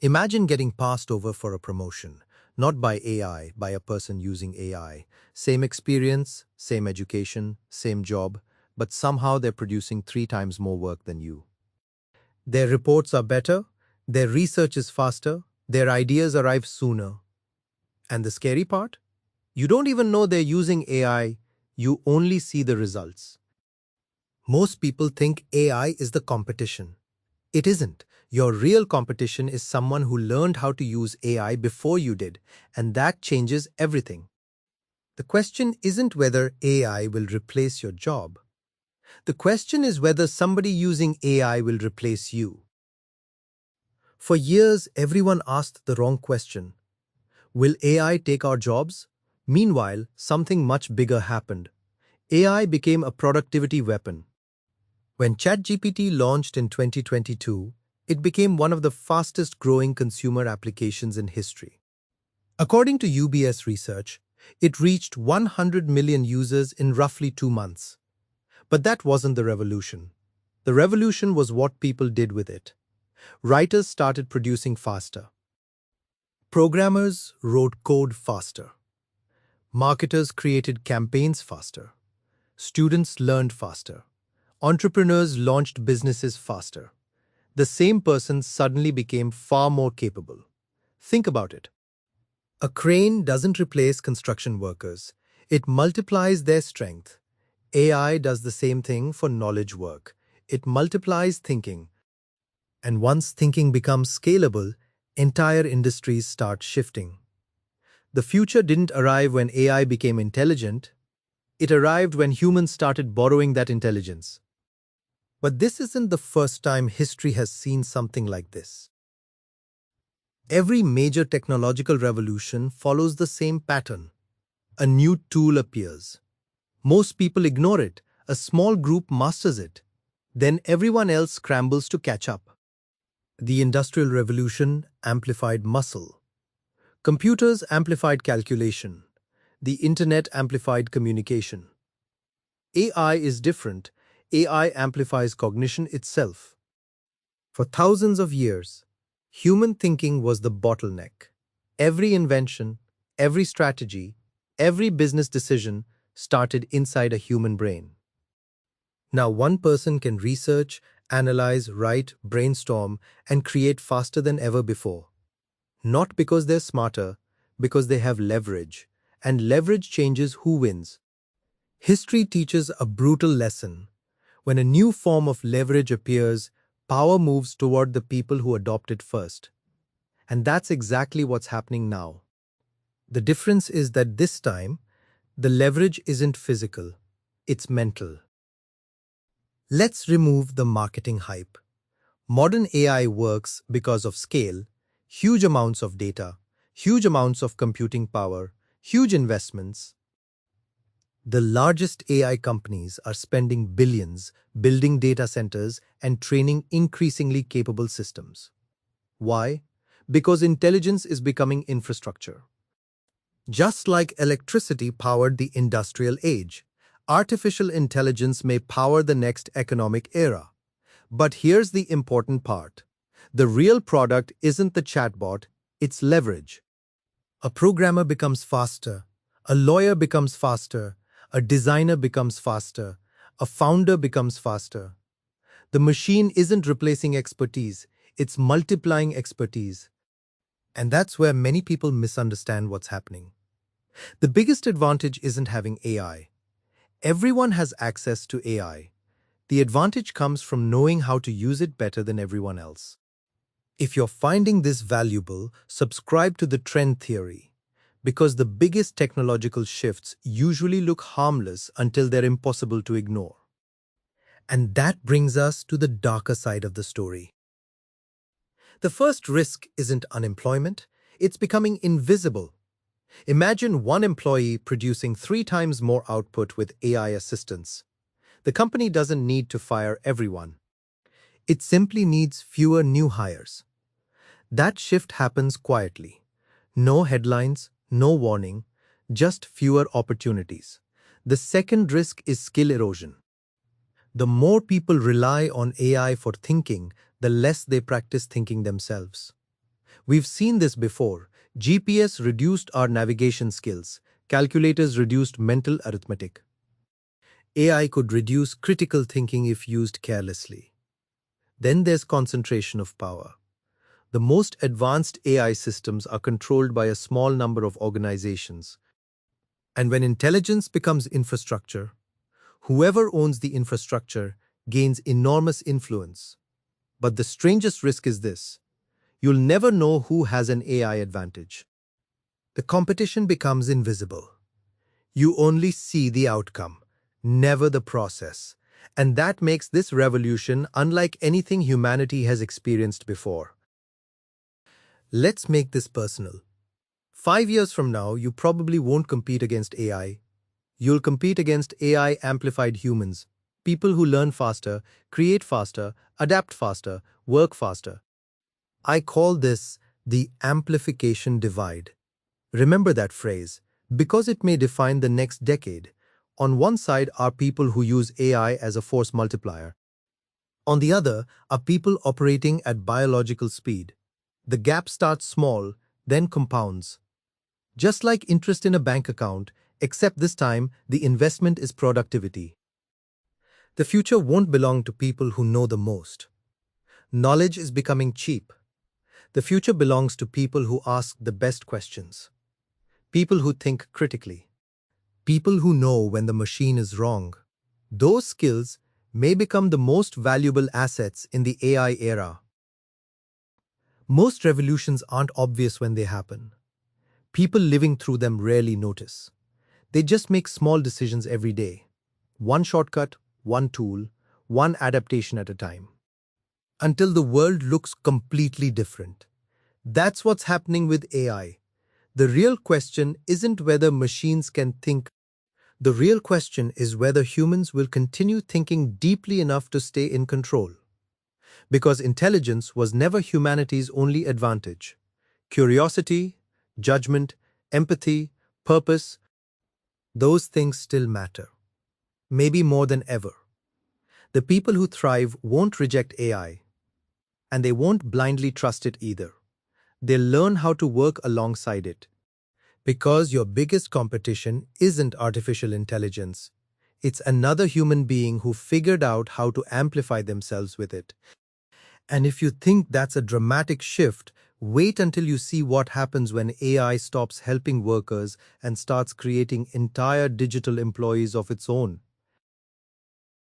Imagine getting passed over for a promotion, not by AI, by a person using AI. Same experience, same education, same job, but somehow they're producing 3 times more work than you. Their reports are better, their research is faster, their ideas arrive sooner. And the scary part? You don't even know they're using AI, you only see the results. Most people think AI is the competition. It isn't. Your real competition is someone who learned how to use AI before you did, and that changes everything. The question isn't whether AI will replace your job. The question is whether somebody using AI will replace you. For years, everyone asked the wrong question. Will AI take our jobs? Meanwhile, something much bigger happened. AI became a productivity weapon. When ChatGPT launched in 2022, it became one of the fastest growing consumer applications in history. According to UBS research, it reached 100 million users in roughly 2 months. But that wasn't the revolution. The revolution was what people did with it. Writers started producing faster. Programmers wrote code faster. Marketers created campaigns faster. Students learned faster. Entrepreneurs launched businesses faster. The same person suddenly became far more capable. Think about it. A crane doesn't replace construction workers. It multiplies their strength. AI does the same thing for knowledge work. It multiplies thinking. And once thinking becomes scalable, entire industries start shifting. The future didn't arrive when AI became intelligent. It arrived when humans started borrowing that intelligence. But this isn't the first time history has seen something like this. Every major technological revolution follows the same pattern. A new tool appears. Most people ignore it. A small group masters it. Then everyone else scrambles to catch up. The Industrial Revolution amplified muscle. Computers amplified calculation. The Internet amplified communication. AI is different. AI amplifies cognition itself. For thousands of years, human thinking was the bottleneck. Every invention, every strategy, every business decision started inside a human brain. Now one person can research, analyze, write, brainstorm, and create faster than ever before. Not because they're smarter, because they have leverage, and leverage changes who wins. History teaches a brutal lesson. When a new form of leverage appears, power moves toward the people who adopt it first. And that's exactly what's happening now. The difference is that this time, the leverage isn't physical, it's mental. Let's remove the marketing hype. Modern AI works because of scale, huge amounts of data, huge amounts of computing power, huge investments. The largest AI companies are spending billions building data centers and training increasingly capable systems. Why? Because intelligence is becoming infrastructure. Just like electricity powered the industrial age, artificial intelligence may power the next economic era. But here's the important part. The real product isn't the chatbot, it's leverage. A programmer becomes faster, a lawyer becomes faster, a designer becomes faster, a founder becomes faster. The machine isn't replacing expertise, it's multiplying expertise. And that's where many people misunderstand what's happening. The biggest advantage isn't having AI. Everyone has access to AI. The advantage comes from knowing how to use it better than everyone else. If you're finding this valuable, subscribe to the trend theory. Because the biggest technological shifts usually look harmless until they're impossible to ignore. And that brings us to the darker side of the story. The first risk isn't unemployment, it's becoming invisible. Imagine one employee producing 3 times more output with AI assistance. The company doesn't need to fire everyone. It simply needs fewer new hires. That shift happens quietly. No headlines, no warning, just fewer opportunities. The second risk is skill erosion. The more people rely on AI for thinking, the less they practice thinking themselves. We've seen this before. GPS reduced our navigation skills. Calculators reduced mental arithmetic. AI could reduce critical thinking if used carelessly. Then there's concentration of power. The most advanced AI systems are controlled by a small number of organizations. And when intelligence becomes infrastructure, whoever owns the infrastructure gains enormous influence. But the strangest risk is this: you'll never know who has an AI advantage. The competition becomes invisible. You only see the outcome, never the process. And that makes this revolution unlike anything humanity has experienced before. Let's make this personal. 5 years from now, you probably won't compete against AI. You'll compete against AI amplified humans, people who learn faster, create faster, adapt faster, work faster. I call this the amplification divide. Remember that phrase, because it may define the next decade. On one side are people who use AI as a force multiplier. On the other are people operating at biological speed. The gap starts small, then compounds. Just like interest in a bank account, except this time the investment is productivity. The future won't belong to people who know the most. Knowledge is becoming cheap. The future belongs to people who ask the best questions. People who think critically. People who know when the machine is wrong. Those skills may become the most valuable assets in the AI era. Most revolutions aren't obvious when they happen. People living through them rarely notice. They just make small decisions every day. One shortcut, one tool, one adaptation at a time. Until the world looks completely different. That's what's happening with AI. The real question isn't whether machines can think. The real question is whether humans will continue thinking deeply enough to stay in control. Because intelligence was never humanity's only advantage. Curiosity, judgment, empathy, purpose, those things still matter. Maybe more than ever. The people who thrive won't reject AI, and they won't blindly trust it either. They'll learn how to work alongside it. Because your biggest competition isn't artificial intelligence. It's another human being who figured out how to amplify themselves with it. And if you think that's a dramatic shift, wait until you see what happens when AI stops helping workers and starts creating entire digital employees of its own.